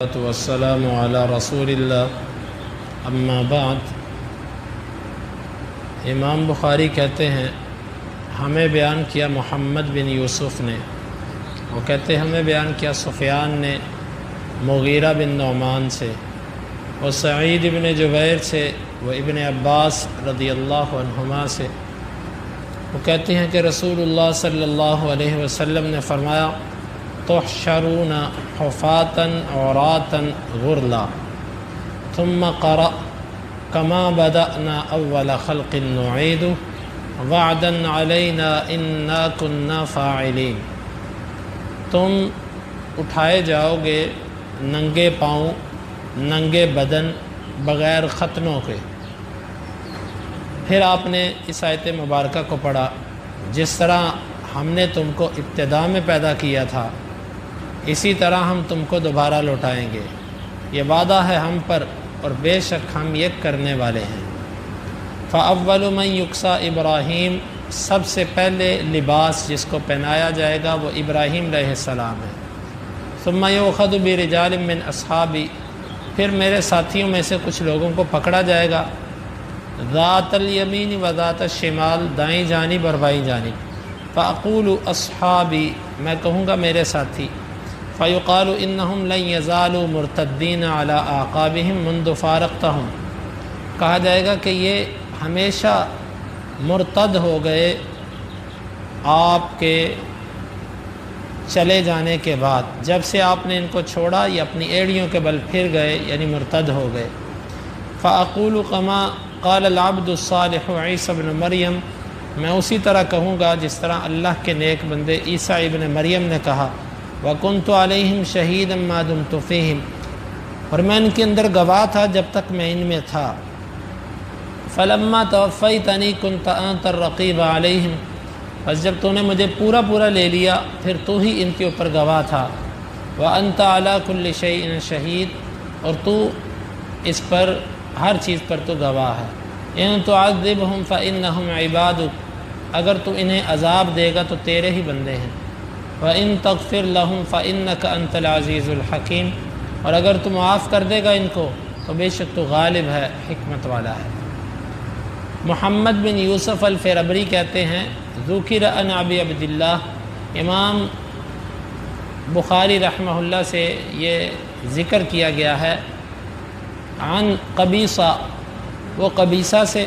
والسلام علی رسول اللہ اما بعد۔ امام بخاری کہتے ہیں ہمیں بیان کیا محمد بن یوسف نے، وہ کہتے ہیں ہمیں بیان کیا سفیان نے مغیرہ بن نعمان سے، وہ سعید بن جبیر سے، وہ ابن عباس رضی اللہ عنہما سے، وہ کہتے ہیں کہ رسول اللہ صلی اللہ علیہ وسلم نے فرمایا تحشرون حفاتا عراتا غرلا ثم قرأ كما بدأنا اول خلق نعيد وعدا علينا انا كنا فاعلين۔ تم اٹھائے جاؤ گے ننگے پاؤں، ننگے بدن، بغیر ختنوں کے۔ پھر آپ نے اس آیت مبارکہ کو پڑھا، جس طرح ہم نے تم کو ابتدا میں پیدا کیا تھا اسی طرح ہم تم کو دوبارہ لوٹائیں گے، یہ وعدہ ہے ہم پر اور بے شک ہم یہ کرنے والے ہیں۔ فاول من یکسا ابراہیم، سب سے پہلے لباس جس کو پہنایا جائے گا وہ ابراہیم علیہ السلام ہے۔ ثم یؤخذ برجال من اصحابی، پھر میرے ساتھیوں میں سے کچھ لوگوں کو پکڑا جائے گا، ذات الیمین و ذات الشمال، دائیں جانب اور بائیں جانب۔ فاقول اصحابی، میں کہوں گا میرے ساتھی، فیقال انہم لن یزالوا مرتدین علی اعقابہم منذ فارقتہم، کہا جائے گا کہ یہ ہمیشہ مرتد ہو گئے آپ کے چلے جانے کے بعد، جب سے آپ نے ان کو چھوڑا یہ اپنی ایڑیوں کے بل پھر گئے، یعنی مرتد ہو گئے۔ فاقول کما قال العبد الصالح عیسی ابن مریم، میں اسی طرح کہوں گا جس طرح اللہ کے نیک بندے عیسیٰ ابن مریم نے کہا، وَكُنْتُ عَلَيْهِمْ شَهِيدًا مَا دُمْتُ فِيهِمْ، اور میں ان کے اندر گواہ تھا جب تک میں ان میں تھا۔ فَلَمَّا تَوَفَّيْتَنِي كُنْتَ أَنْتَ الرَّقِيبَ عَلَيْهِمْ، بس جب تو نے مجھے پورا لے لیا پھر تو ہی ان کے اوپر گواہ تھا۔ وَأَنْتَ عَلَى كُلِّ شَيْءٍ شَهِيدٌ، اور تو اس پر ہر چیز پر تو گواہ ہے۔ إِن تُعَذِّبْهُمْ فَإِنَّهُمْ عِبَادُكَ، اگر تو انہیں عذاب دے گا تو تیرے ہی بندے ہیں۔ وَإِن تَغْفِرْ لَهُمْ فَإِنَّكَ أَنْتَ الْعَزِيزُ الْحَكِيمُ، اور اگر تم معاف کر دے گا ان کو تو بے شک تو غالب ہے، حکمت والا ہے۔ محمد بن یوسف الفربری کہتے ہیں ذکر عن ابی عبداللہ، امام بخاری رحمہ اللہ سے یہ ذکر کیا گیا ہے، عن قبیصہ، وہ قبیصہ سے،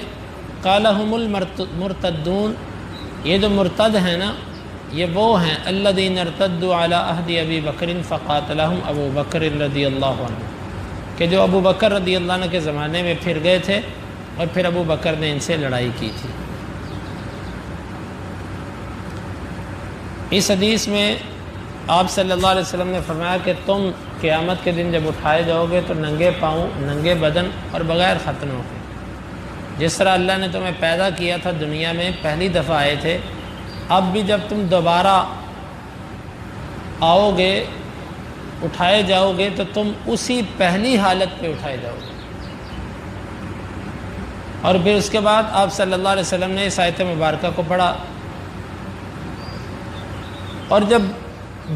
قال هم المرتدون، یہ جو مرتد ہیں نا یہ وہ ہیں الذین ارتدوا علی عہد ابی بکر فقاتلہم ابو بکر رضی اللہ عنہ، کہ جو ابو بکر رضی اللہ عنہ کے زمانے میں پھر گئے تھے اور پھر ابو بکر نے ان سے لڑائی کی تھی۔ اس حدیث میں آپ صلی اللہ علیہ وسلم نے فرمایا کہ تم قیامت کے دن جب اٹھائے جاؤ گے تو ننگے پاؤں، ننگے بدن اور بغیر ختنوں کے، جس طرح اللہ نے تمہیں پیدا کیا تھا دنیا میں پہلی دفعہ آئے تھے، اب بھی جب تم دوبارہ آؤ گے اٹھائے جاؤ گے تو تم اسی پہلی حالت پہ اٹھائے جاؤ گے۔ اور پھر اس کے بعد آپ صلی اللہ علیہ وسلم نے اس آیت مبارکہ کو پڑھا، اور جب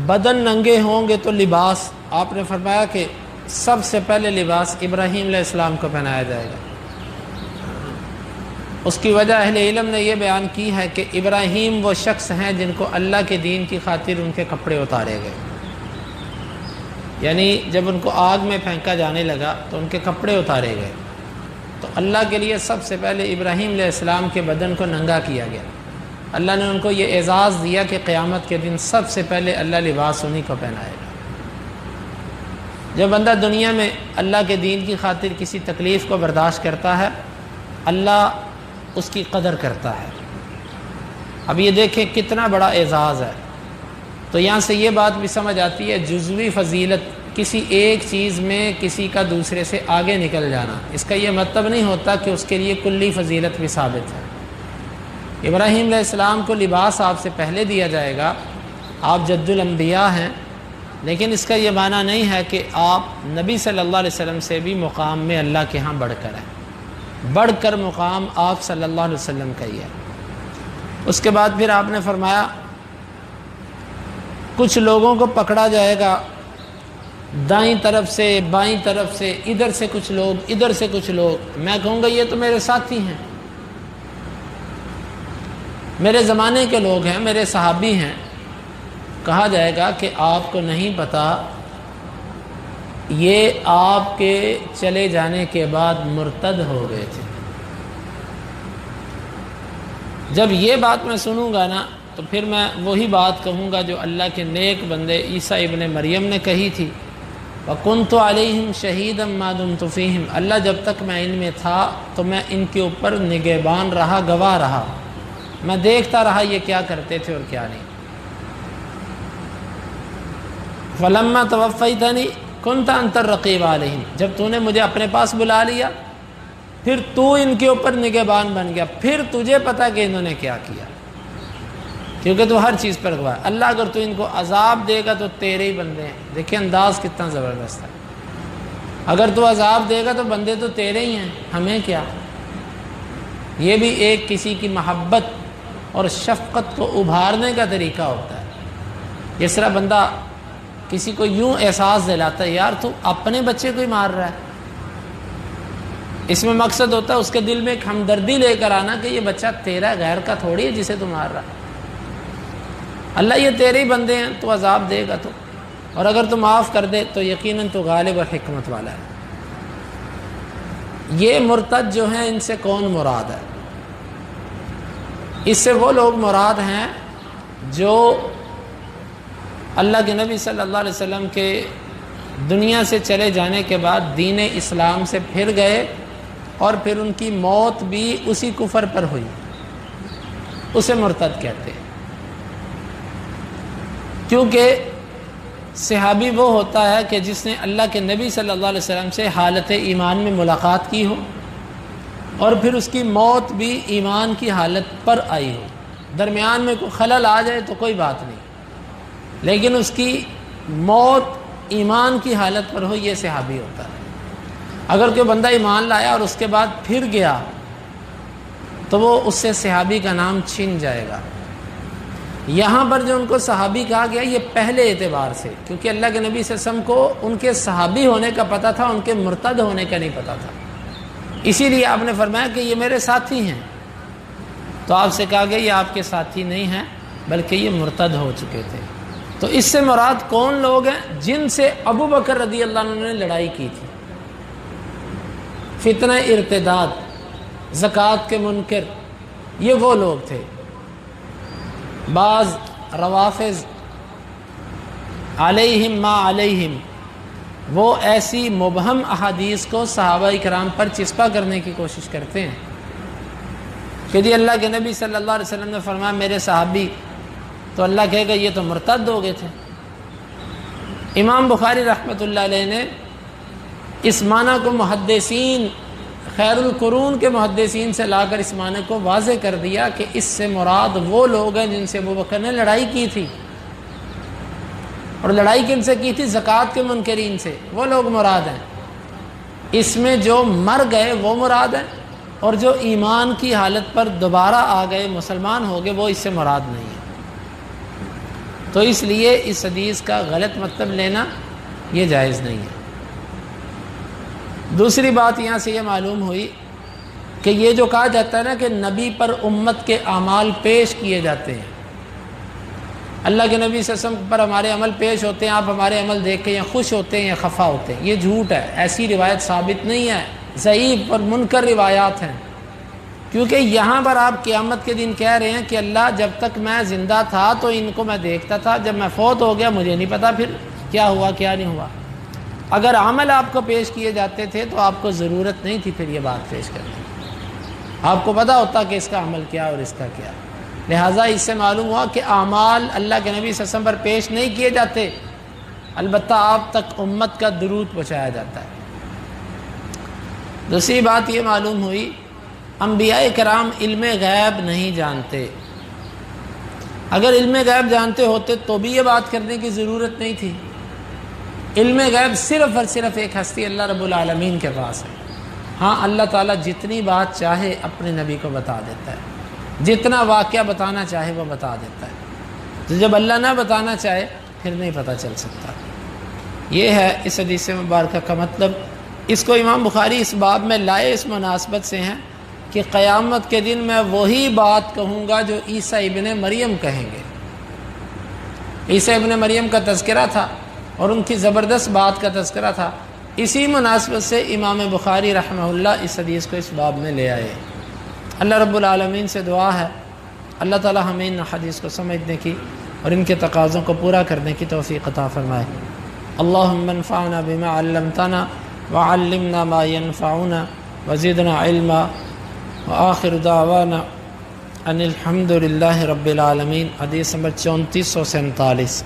بدن ننگے ہوں گے تو لباس، آپ نے فرمایا کہ سب سے پہلے لباس ابراہیم علیہ السلام کو پہنایا جائے گا۔ اس کی وجہ اہل علم نے یہ بیان کی ہے کہ ابراہیم وہ شخص ہیں جن کو اللہ کے دین کی خاطر ان کے کپڑے اتارے گئے، یعنی جب ان کو آگ میں پھینکا جانے لگا تو ان کے کپڑے اتارے گئے، تو اللہ کے لیے سب سے پہلے ابراہیم علیہ السلام کے بدن کو ننگا کیا گیا۔ اللہ نے ان کو یہ اعزاز دیا کہ قیامت کے دن سب سے پہلے اللہ لباس انہی کو پہنائے گا۔ جب بندہ دنیا میں اللہ کے دین کی خاطر کسی تکلیف کو برداشت کرتا ہے اللہ اس کی قدر کرتا ہے۔ اب یہ دیکھیں کتنا بڑا اعزاز ہے، تو یہاں سے یہ بات بھی سمجھ آتی ہے جزوی فضیلت، کسی ایک چیز میں کسی کا دوسرے سے آگے نکل جانا، اس کا یہ مطلب نہیں ہوتا کہ اس کے لیے کلی فضیلت بھی ثابت ہے۔ ابراہیم علیہ السلام کو لباس آپ سے پہلے دیا جائے گا، آپ جد الانبیاء ہیں، لیکن اس کا یہ معنی نہیں ہے کہ آپ نبی صلی اللہ علیہ وسلم سے بھی مقام میں اللہ کے ہاں بڑھ کر ہیں، بڑھ کر مقام آپ صلی اللہ علیہ وسلم کا ہی ہے۔ اس کے بعد پھر آپ نے فرمایا کچھ لوگوں کو پکڑا جائے گا دائیں طرف سے بائیں طرف سے، ادھر سے کچھ لوگ ادھر سے کچھ لوگ، میں کہوں گا یہ تو میرے ساتھی ہیں، میرے زمانے کے لوگ ہیں، میرے صحابی ہیں۔ کہا جائے گا کہ آپ کو نہیں پتہ یہ آپ کے چلے جانے کے بعد مرتد ہو گئے تھے۔ جب یہ بات میں سنوں گا نا تو پھر میں وہی بات کہوں گا جو اللہ کے نیک بندے عیسیٰ ابن مریم نے کہی تھی، وَكُنْتُ عَلَيْهِمْ شَهِيدًا مَا دُمْتُ فِيهِمْ، اللہ جب تک میں ان میں تھا تو میں ان کے اوپر نگہبان رہا، گواہ رہا، میں دیکھتا رہا یہ کیا کرتے تھے اور کیا نہیں۔ فَلَمَّا تَوَفَّيْتَنِي كُنْتَ أَنْتَ الرَّقِيبُ عَلَيْهِمْ، جب تو نے مجھے اپنے پاس بلا لیا پھر تو ان کے اوپر نگہبان بن گیا، پھر تجھے پتا کہ انہوں نے کیا کیا، کیونکہ تو ہر چیز پر گواہ ہے۔ اللہ اگر تو ان کو عذاب دے گا تو تیرے ہی بندے ہیں، دیکھیں انداز کتنا زبردست ہے، اگر تو عذاب دے گا تو بندے تو تیرے ہی ہیں، ہمیں کیا۔ یہ بھی ایک کسی کی محبت اور شفقت کو ابھارنے کا طریقہ ہوتا ہے۔ جس طرح بندہ کسی کو یوں احساس دلاتا ہے یار تو اپنے بچے کو ہی مار رہا ہے، اس میں مقصد ہوتا ہے اس کے دل میں ایک ہمدردی لے کر آنا کہ یہ بچہ تیرا غیر کا تھوڑی ہے جسے تو مار رہا ہے، اللہ یہ تیرے ہی بندے ہیں، تو عذاب دے گا تو، اور اگر تو معاف کر دے تو یقیناً تو غالب اور حکمت والا ہے۔ یہ مرتد جو ہیں ان سے کون مراد ہے؟ اس سے وہ لوگ مراد ہیں جو اللہ کے نبی صلی اللہ علیہ وسلم کے دنیا سے چلے جانے کے بعد دین اسلام سے پھر گئے اور پھر ان کی موت بھی اسی کفر پر ہوئی، اسے مرتد کہتے ہیں۔ کیونکہ صحابی وہ ہوتا ہے کہ جس نے اللہ کے نبی صلی اللہ علیہ وسلم سے حالت ایمان میں ملاقات کی ہو اور پھر اس کی موت بھی ایمان کی حالت پر آئی ہو، درمیان میں کوئی خلل آ جائے تو کوئی بات نہیں، لیکن اس کی موت ایمان کی حالت پر ہو، یہ صحابی ہوتا ہے۔ اگر کوئی بندہ ایمان لایا اور اس کے بعد پھر گیا تو وہ اس سے صحابی کا نام چھن جائے گا۔ یہاں پر جو ان کو صحابی کہا گیا یہ پہلے اعتبار سے، کیونکہ اللہ کے نبی صلی اللہ علیہ وسلم کو ان کے صحابی ہونے کا پتہ تھا، ان کے مرتد ہونے کا نہیں پتہ تھا، اسی لیے آپ نے فرمایا کہ یہ میرے ساتھی ہیں، تو آپ سے کہا گیا یہ آپ کے ساتھی نہیں ہیں بلکہ یہ مرتد ہو چکے تھے۔ تو اس سے مراد کون لوگ ہیں؟ جن سے ابو بکر رضی اللہ عنہ نے لڑائی کی تھی، فتنہ ارتداد، زکوٰۃ کے منکر، یہ وہ لوگ تھے۔ بعض روافض علیہم ما علیہم، وہ ایسی مبہم احادیث کو صحابہ کرام پر چسپا کرنے کی کوشش کرتے ہیں کہ جی اللہ کے نبی صلی اللہ علیہ وسلم نے فرمایا میرے صحابی، تو اللہ کہے گا یہ تو مرتد ہو گئے تھے۔ امام بخاری رحمۃ اللہ علیہ نے اس معنی کو محدثین خیر القرون کے محدثین سے لا کر اس معنی کو واضح کر دیا کہ اس سے مراد وہ لوگ ہیں جن سے ابو بکر نے لڑائی کی تھی، اور لڑائی کن سے کی تھی؟ زکوٰۃ کے منکرین سے، وہ لوگ مراد ہیں۔ اس میں جو مر گئے وہ مراد ہیں، اور جو ایمان کی حالت پر دوبارہ آ گئے مسلمان ہو گئے وہ اس سے مراد نہیں ہے۔ تو اس لیے اس حدیث کا غلط مطلب لینا یہ جائز نہیں ہے۔ دوسری بات یہاں سے یہ معلوم ہوئی کہ یہ جو کہا جاتا ہے نا کہ نبی پر امت کے اعمال پیش کیے جاتے ہیں، اللہ کے نبی صلی اللہ علیہ وسلم پر ہمارے عمل پیش ہوتے ہیں، آپ ہمارے عمل دیکھ کے یا خوش ہوتے ہیں یا خفا ہوتے ہیں، یہ جھوٹ ہے، ایسی روایت ثابت نہیں ہے، ضعیف اور منکر روایات ہیں۔ کیونکہ یہاں پر آپ قیامت کے دن کہہ رہے ہیں کہ اللہ جب تک میں زندہ تھا تو ان کو میں دیکھتا تھا، جب میں فوت ہو گیا مجھے نہیں پتا پھر کیا ہوا کیا نہیں ہوا۔ اگر عمل آپ کو پیش کیے جاتے تھے تو آپ کو ضرورت نہیں تھی پھر یہ بات پیش کرنے، آپ کو پتہ ہوتا کہ اس کا عمل کیا اور اس کا کیا۔ لہٰذا اس سے معلوم ہوا کہ اعمال اللہ کے نبی صلی اللہ علیہ وسلم پر پیش نہیں کیے جاتے، البتہ آپ تک امت کا درود پہنچایا جاتا ہے۔ دوسری بات یہ معلوم ہوئی انبیاء کرام علم غیب نہیں جانتے، اگر علم غیب جانتے ہوتے تو بھی یہ بات کرنے کی ضرورت نہیں تھی۔ علم غیب صرف اور صرف ایک ہستی اللہ رب العالمین کے پاس ہے۔ ہاں اللہ تعالیٰ جتنی بات چاہے اپنے نبی کو بتا دیتا ہے، جتنا واقعہ بتانا چاہے وہ بتا دیتا ہے، تو جب اللہ نہ بتانا چاہے پھر نہیں پتہ چل سکتا۔ یہ ہے اس حدیث مبارکہ کا مطلب۔ اس کو امام بخاری اس باب میں لائے اس مناسبت سے ہیں کہ قیامت کے دن میں وہی بات کہوں گا جو عیسیٰ ابن مریم کہیں گے۔ عیسیٰ ابن مریم کا تذکرہ تھا اور ان کی زبردست بات کا تذکرہ تھا، اسی مناسبت سے امام بخاری رحمہ اللہ اس حدیث کو اس باب میں لے آئے۔ اللہ رب العالمین سے دعا ہے اللہ تعالی ہمیں ان حدیث کو سمجھنے کی اور ان کے تقاضوں کو پورا کرنے کی توفیق عطا فرمائے۔ اللہم انفعنا بما علمتنا وعلمنا ما ينفعنا وزدنا علما وآخر دعوانا ان الحمد للہ رب العالمین۔ حدیث نمبر 3447۔